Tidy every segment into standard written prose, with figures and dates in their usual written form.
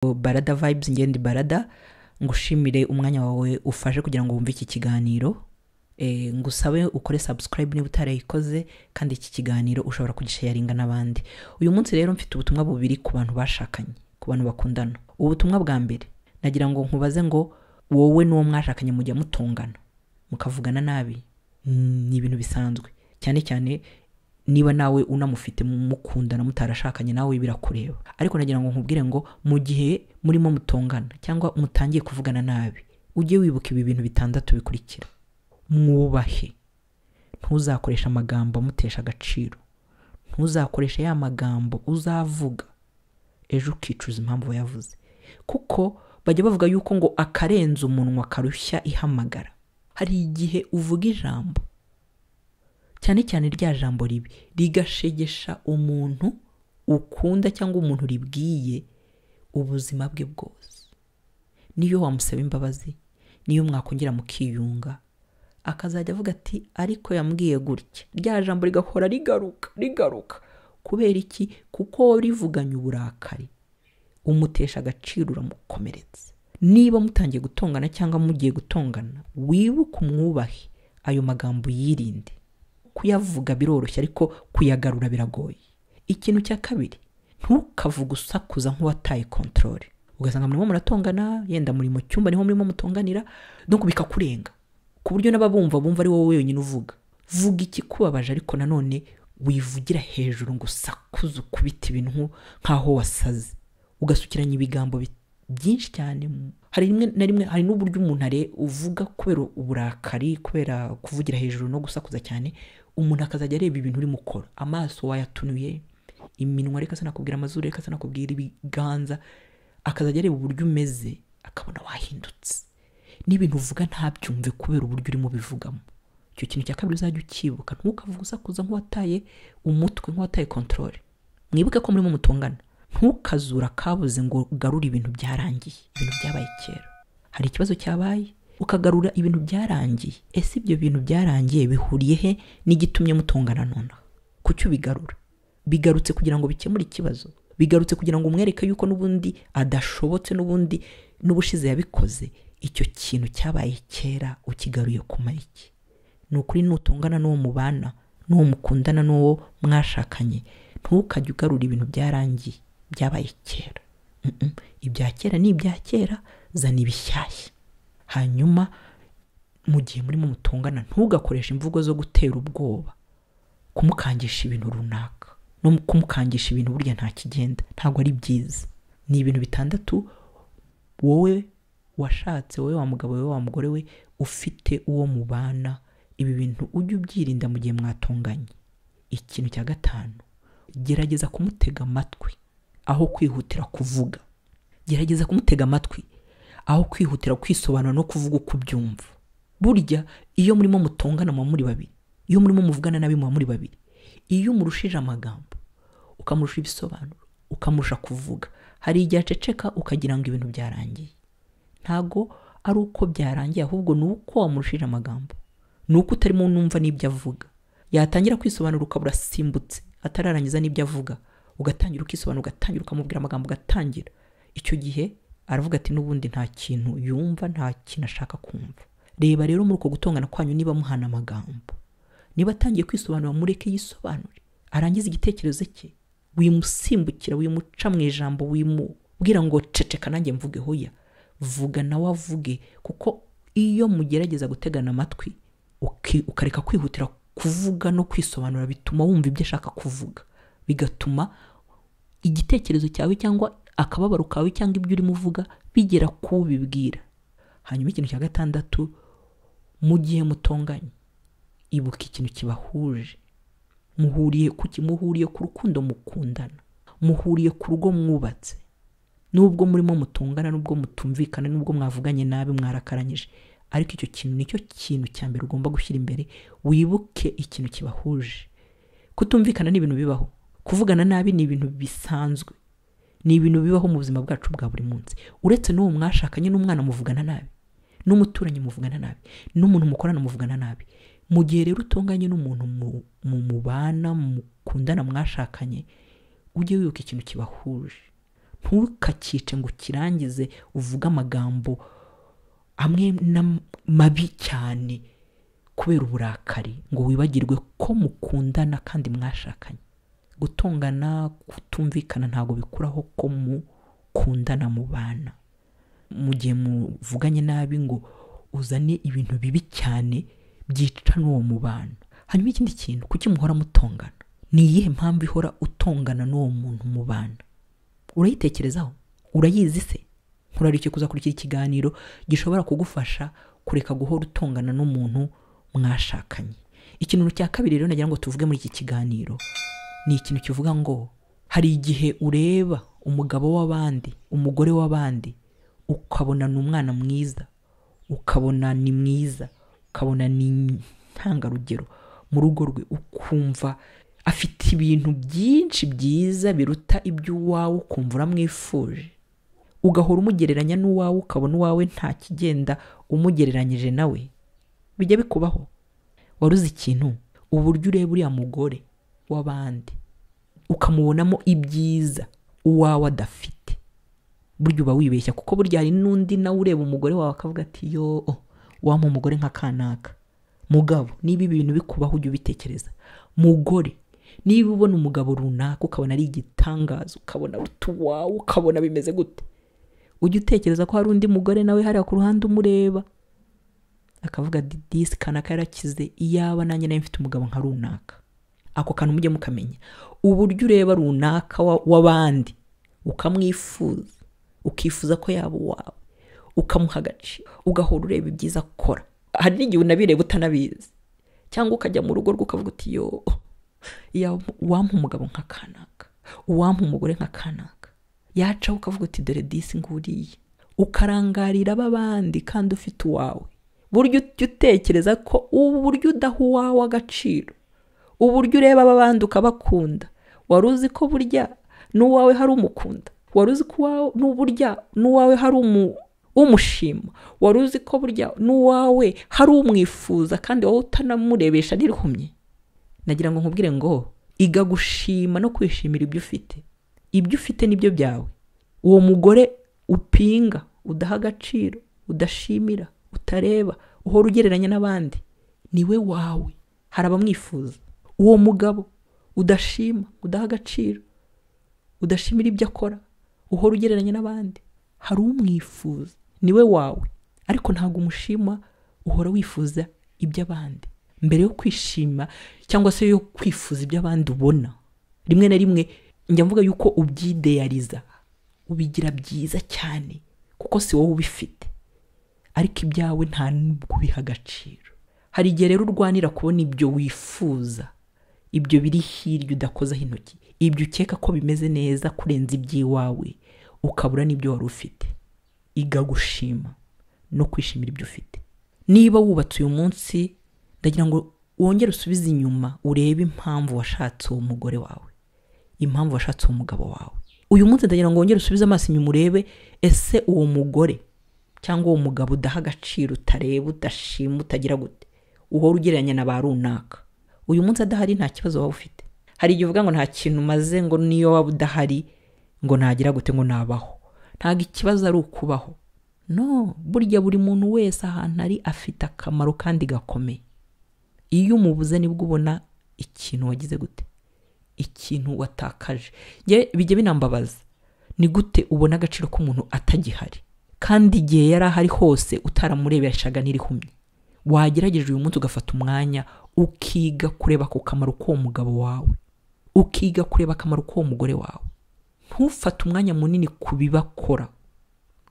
BaradaVibes ngendi Barada ngushimire umwanya wawe ufashe kugira ngo wumve iki kiganiro. Ngusabe ukore subscribe niba utarayikoze kandi iki kiganiro ushobora kugisharinga n'abandi. Uyu munsi rero mfite ubutumwa bubiri ku bantu bashakanye, ku bantu bakundana. Ubutumwa bwa mbere nagira ngo nkubaze ngo wowe n'uwo mwashakanye mujya mutongana mukavugana nabi. Ni ibintu bisanzwe cyane cyane niba nawe unamufite mukundana mutarashakanye nawe birakureba. Ariko nagira ngo nkubwire ngo mu gihe murimo mutongana cyangwa mutangiye kuvugana nabi, ujye wibuka ibi bintu bitandatu bikurikira. Mwubahe. Ntuzakoresha amagambo amutesha agaciro. Ntuzakoresha ya magambo uzavuga ejo ukicuza impamvu yavuze. Kuko bajya bavuga yuko ngo akarenza umunwa karushya ihamagara. Hari igihe uvuga ijambo cyane cyane rya jambo ribi rigashegesha umuntu ukunda cyangwa umuntu ribwiye ubuzima bwe bwose. Niyo wamusaba imbabazi, niyo mwakongera mukiyunga, akazajya avuga ati ariko yambwiye gutya, rya jambo rigahora rigaruka. Kubera iki? Kuko rivuganye uburakari, umutesha agaciro, uramukomeretse. Niba mutangiye gutongana cyangwa mugiye gutongana, wibuke umwubahe, ayo magambo yirinde. Kuyavuga biroroshye ariko kuyagarura biragoye. Ikintu cya kabiri, ntukavuga usakuza nk'uwataye control. Ugasanga murimo muratongana, yenda muri mu cyumba niho murimo mutonganira, donc bikakurenga ku buryo n'ababumva bumva ari wowe wenyine uvuga. Vuga ikikubabaje ariko nanone wivugira hejuru ngo usakuze ukubita ibintu nkaho wasaze, ugasukiranya ibigambo byinshi cyane. Hari rimwe na rimwe hari n'uburyo umuntu uvuga kubera uburakari, kubera kuvugira hejuru no gusakuza cyane, umuntu akazajya areba ibintu uri mukora, amaso wayatunuye, iminwa reka sanakubwira, amazuru reka sanakubwira, ibiganza, akazajya areba uburyo umeze akabona wahindutse. N'ibintu uvuga ntabyumve kubera uburyo urimo bivugamo. Icyo kintu cya kabiri uzajya ukibuka. Ntukavuga usakuza nk'uwataye umutwe, nk'uwataye control. Mwibuke ko murimo mutongana. Ntukazura kabuze ngo ugarure ibintu byarangiye, ibintu byabaye kera. Hari ikibazo cyabaye ukagarura ibintu byarangiye. Ese ibyo bintu byarangiye bihuriye he n'igitumye mutongana none? Kuki ubigarura? Bigarutse kugira ngo bikemure ikibazo, bigarutse kugira ngo umwereke yuko n'ubundi adashobotse, n'ubundi n'ubushize yabikoze. Icyo kintu cyabaye kera ukigaruye kumara iki? Nukuri nutongana n'uwo mubana, n'uwo mukundana, n'uwo mwashakanye, ntukajye ugarura ibintu byarangiye, byabaye kera. Ibya kera ni ibya kera, zana ibishyashya. Hanyuma mu gihe murimo mutongana, ntugakoresha imvugo zo gutera ubwoba, kumukangisha ibintu runaka no kumukangisha ibintu burya nta kigenda, ntabwo ari byiza. Ni ibintu bitandatu wowe washatse, wowe wa mugabo, wowe wa mugore we ufite uwo mubana, ibi bintu ujye ubyirinda mu gihe mwatonganye. Ikintu cya gatanu, gerageza kumutega amatwi aho kwihutira kuvuga. Gerageza kumutega amatwi aho kwihutira kwisobanura no kuvuga uko ubyumva. Burya iyo murimo mutongana mu muri babiri, iyo murimo muvugana nabi mu muri babiri, iyo umurushije amagambo, ukamurusha ibisobanuro, ukamurusha kuvuga, hari igihe aceceka ukagira ngo ibintu byarangiye. Ntago ari uko byarangiye, ahubwo ni uko wamurushije amagambo, ni uko utarimo numva n'ibyo avuga. Yatangira kwisobanura ukabura simbutse atararangiza n'ibyo avuga, ugatangira ukisobanura, ugatangira ukamubwira amagambo, ugatangira. Icyo gihe aravuga ati n'ubundi nta kintu yumva, nta kintu ashaka kumva. Reba rero muri uko gutongana kwanyu, niba muhana amagambo, niba atangiye kwisobanura, mureke yisobanure, arangiza igitekerezo cye. Wimusimbukira, wimuca mu ijambo, wimubwira ngo ceceka nanjye mvuge. Hoya, vuga nawe avuge. Kuko iyo mugerageza gutegana amatwi ukareka kwihutira kuvuga no kwisobanura, bituma wumva ibyo ashaka kuvuga, bigatuma igitekerezo cyawe cyangwa akababaro kawe cyangwa ibyo urimo uvuga bigera kubibwira. Hanyuma ikintu cya gatandatu, mu gihe mutonganye, ibuka ikintu kibahuje. Muhuriye ku rukundo mukundana, muhuriye ku rugo mwubatse. Nubwo murimo mutongana, nubwo mutumvikana, nubwo mwavuganye nabi, mwarakaranyije, ariko icyo kintu nicyo kintu cya mbere ugomba gushyira imbere. Wibuke ikintu kibahuje. Kutumvikana ni ibintu bibaho, kuvugana nabi ni ibintu bisanzwe, ni ibintu bibaho mu buzima bwacu bwa buri munsi. Uretse n'uwo mwashakanye, n'umwana muvugana nabi, n'umuturanyi muvugana nabi, n'umuntu mukorana muvugana nabi. Mu gihe rero utonganye n'umuntu mu mubana, mukundana, mwashakanye, ujye wibuka ikintu kibahuje. ntukakice ngo kirangize uvuga amagambo amwe mabi cyane kubera uburakari ngo wibagirwe ko mukundana kandi mwashakanye. Gutongana, kutumvikana ntago bikuraho ko mukundana mu bana. Mu gihe muvuganye nabi ngo uzane ibintu bibi cyane byica n'uwo mubano. Hanyuma ikindi kintu, kuki muhora mutongana? Ni iyihe mpamvu ihora utongana n'uwo muntu mu bana? Urayitekerezaho? Urayizi se? Nkurarike kuzakurikira ikiganiro gishobora kugufasha kureka guhora utongana n'umuntu mwashakanye. Ikintu cya kabiri rero nagira ngo tuvuge muri iki kiganiro ni ikintu kivuga ngo hari igihe ureba umugabo w'abandi, umugore w'abandi, ukabona ni umwana mwiza, ukabona ni mwiza, ukabona ni ntangarugero mu rugo rwe, ukumva afite ibintu byinshi byiza biruta iby'uwawe, ukumva uramwifuje, ugahora umugereranya n'uwawe, ukabona uwawe nta kigenda umugereranyije nawe. Bijya bikubaho? Waruzi ikintu, uburyo ureba uriya mugore w'abandi ukamubonamo ibyiza uwawe adafite, buryo uba wibeshya, kuko burya hari n'undi nawe ureba umugore wawe akavuga ati yo wampa umugore nka kanaka. Mugabo, niba ibi bintu bikubaho ujye ubitekereza. Mugore, niba ubona umugabo runaka ukabona ari igitangaza, ukabona utuwawe, ukabona bimeze gute, ujye utekereza ko hari undi mugore nawe hariya ku ruhande umureba akavuga disi kanaka yarakize, iyaba nanjye nawe mfite umugabo nka runaka. Ako kantu mujye mukamenya. Uburyo ureba runaka w'abandi ukamwifuza, ukifuza ko yaba uwawe, ukamuha agaciro, ugahora ureba ibyiza akora. Hari n'igihe unabireba utanabizi, cyangwa ukajya mu rugo rwe ukavuga uti yo wampa umugabo nka kanaka, uwampa umugore nka kanaka. Yacaho ukavuga uti dore disi nguriye, ukarangarira abandi kandi ufite uwawe. Buryo utekereza ko ubu buryo udaha uwawe agaciro, uburyo ureba abandi ukabakunda, wari uzi ko burya n'uwawe hari umukunda? Wari uzi ko n'uburya n'uwawe hari umushima? Wari uzi ko burya n'uwawe hari umwifuza kandi wowe utanamurebesha n'irihumye? Nagira ngo nkubwire ngo iga gushima no kwishimira ibyo ufite. Ibyo ufite nibyo byawe. Uwo mugore upinga, udaha agaciro, udashimira, utareba, uhora ugereranya n'abandi, niwe wawe. Hari abamwifuza. Uwo mugabo udashima, udaha agaciro, udashimira ibyo akora, uhora ugereranya n'abandi, hari umwifuza, niwe wawe. Ariko ntabwo umushima, uhora wifuza iby'abandi. Mbere yo kwishima cyangwa se yo kwifuza iby'abandi ubona, rimwe na rimwe njya mvuga yuko ubyideyariza, ubigira byiza cyane kuko si wowe ubifite, ariko ibyawe nta nubwo ubiha agaciro. Hari igihe rero urwanira kubona ibyo wifuza, ibyo biri hirya udakozaho intoki, ibyo ukeka ko bimeze neza kurenza iby'iwawe, ukabura n'ibyo wari ufite. Iga gushima no kwishimira ibyo ufite. Niba wubatse uyu munsi, ndagira ngo wongere usubize inyuma, urebe impamvu washatse uwo mugore wawe, impamvu washatse uwo mugabo wawe. Uyu munsi ndagira ngo wongere usubize amaso inyuma, urebe ese uwo mugore cyangwa uwo mugabo udaha agaciro, utareba, udashima, utagira gute, uhora ugereranya na ba runaka, uyu munsi adahari nta kibazo waba ufite. Hari igihe uvuga ngo nta kintu maze, ngo niyo waba udahari ngo nagira gute, ngo nabaho. Ntabwo ikibazo ari ukubaho. No, burya buri muntu wese ahantu ari afite akamaro kandi gakomeye. Iyo umubuze nibwo ubona ikintu wagize gute, ikintu watakaje. Bijya binambabaza, ni gute ubona agaciro k'umuntu atagihari kandi igihe yari ahari hose utaramurebeshaga n'irihumye. Wagerageje uyu munsi ugafata umwanya ukiga kureba ku kamaro k'uwo mugabo wawe, ukiga kureba akamaro k'uwo mugore wawe. Ntufate umwanya munini kubibakora,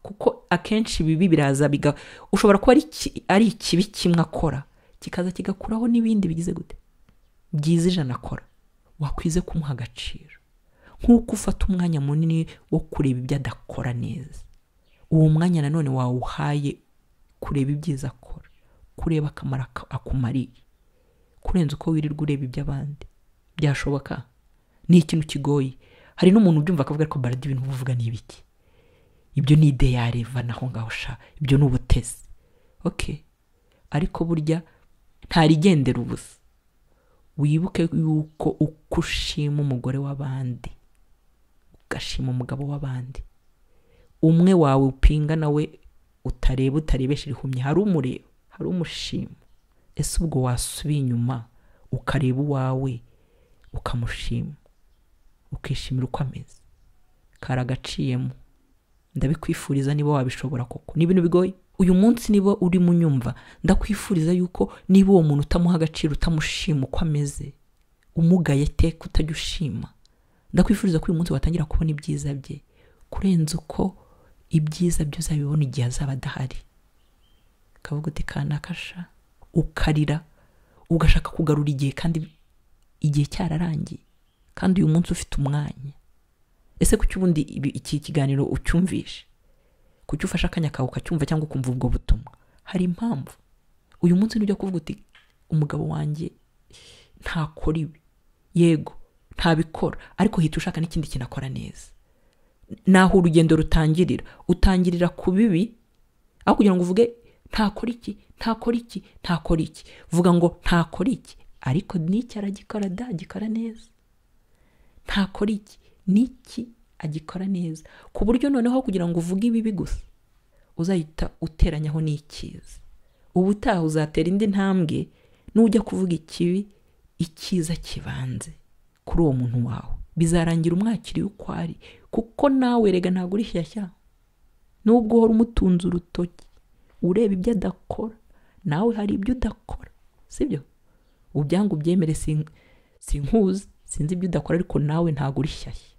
kuko akenshi bibi biraza ushobora kuba ari ikibi kimwe akora kikaza kigakuraho n'ibindi bigize gute, byiza ijana akora. Wakwize kumuha agaciro, nk'uko ufata umwanya munini wo kureba ibyo adakora neza, uwo mwanya nanone wawuhaye kureba ibyiza akora, kureba akamaro akumariye, kurenza uko wirirwa ureba iby'abandi. Byashoboka? Ni ikintu kigoye. Hari n'umuntu ubyumva akavuga ko Barada ibintu buvuga ni ibiki, ibyo ni ideyare, va naho ngaho sha, ibyo ni ubutesi. Okay, ariko burya ntarigendera ubusa. Wibuke yuko uko ushima umugore w'abandi, ugashima umugabo w'abandi. Umwe wawe upinga nawe utarebesha ihumye, hari umureba, hari umushima. Ese ubwo wasubiye inyuma ukareba uwawe ukamushima, ukishimira uko ameze, karagaciyemo. Ndabikwifuriza niba wabishobora koko. Ni ibintu bigoye. Uyu munsi niba uri munyumva, ndakwifuriza yuko niba uwo muntu utamuha agaciro, utamushima uko ameze, umugaye teka utajya ushima, ndakwifuriza ko uyu munsi watangira kubona ibyiza bye kurenza uko ibyiza byo uzabibona igihe azaba adahari. Kavuga uti kanakasha, ukarira, ugashaka kugarura igihe kandi igihe cyararangiye, kandi uyu munsi ufite umwanya. Ese kuki ubundi iki kiganiro ucyumvishe? Kuki ufasha akanya kawe ukacyumva cyangwa ukumva ubwo butumwa? Hari impamvu. Uyu munsi nujya kuvuga uti umugabo wanjye ntakora ibi, yego ntabikora, ariko hita ushaka n'ikindi kinakora neza. Naho urugendo rutangirira, utangirira ku bibi, aho kugira ngo uvuge ntakora iki, vuga ngo ntakora iki, ariko n'iki aragikora agikora neza. Ntakora iki, n'iki agikora neza, ku buryo noneho kugira ngo uvuge ibibi gusa uzahita uteranyaho n'ikiza. Ubutaha uzatera indi ntambwe nujya kuvuga ikibi, ikiza kibanze kuri uwo muntu wawe. Bizarangira umwakiriye uko ari, kuko nawe rega ntabwo uri shyashya. Nubwo uhora umutunze urutoki ureba ibyo adakora, nawe hari ibyo udakora, sibyo? Ubyangu byemere sinkuzi, sinzi ibyo udakora, ariko nawe ntabwo uri shyashya.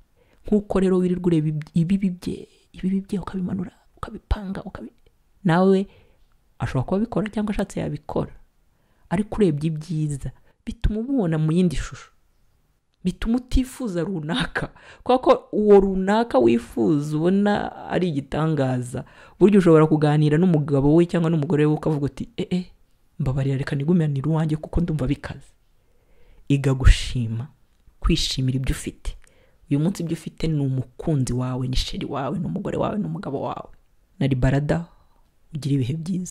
Nkuko rero wirirwa ureba ibibi bye ukabimanura, ukabipanga, nawe ashobora kuba bikora cyangwa ashatse yabikora, ariko urebye ibyiza bituma umubona mu yindi shusho, bituma utifuza runaka, kuko uwo runaka wifuza ubona ari igitangaza. Buryo ushobora kuganira n'umugabo we cyangwa n'umugore we ukavuga uti mbabarira reka nigumanire uwanjye kuko ndumva bikaze. Iga gushima, kwishimira ibyo ufite. Uyu munsi ibyo ufite ni umukunzi wawe, ni Cheri wawe, ni umugore wawe, ni umugabo wawe. Nari Barada, ugira ibihe byiza.